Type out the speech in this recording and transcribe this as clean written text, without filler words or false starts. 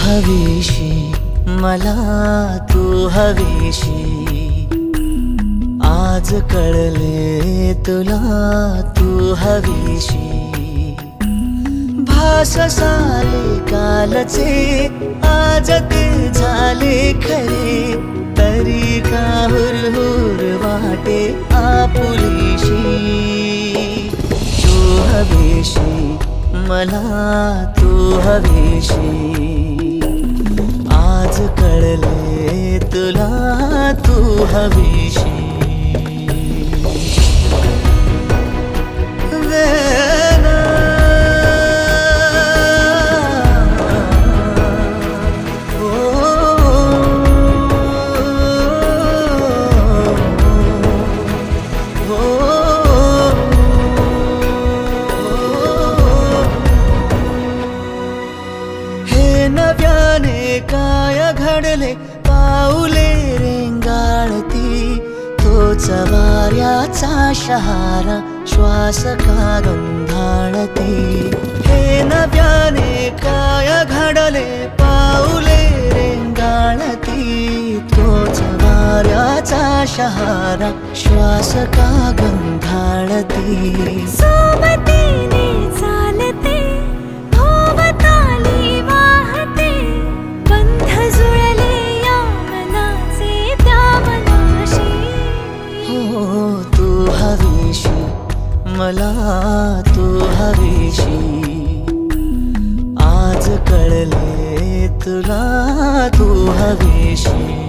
हवीशी मला तू हवीशी, आज कळले तुला तू हवीशी। भास साले कालचे आज ते झाले खरे, तरी का हुरहुर वाटे आपुलीशी। तू हवीशी मला तू हवीशी, आज कळले तुला तू हवीशी। नव्याने काय घडले पाऊले रेंगाळती, तोच वाऱ्याचा शहारा श्वास का गंधाळती। हे नव्याने काय घडले पाऊले रेंगाळती, तोच वाऱ्याचा शहारा श्वास का गंधाळती। सोबतीने चालते भोवताली वाहते, बंध जुळले या मनाचे त्या मनाशी। हो तू हवीशी मला तू हवीशी, आज कळले तुला तू हवीशी।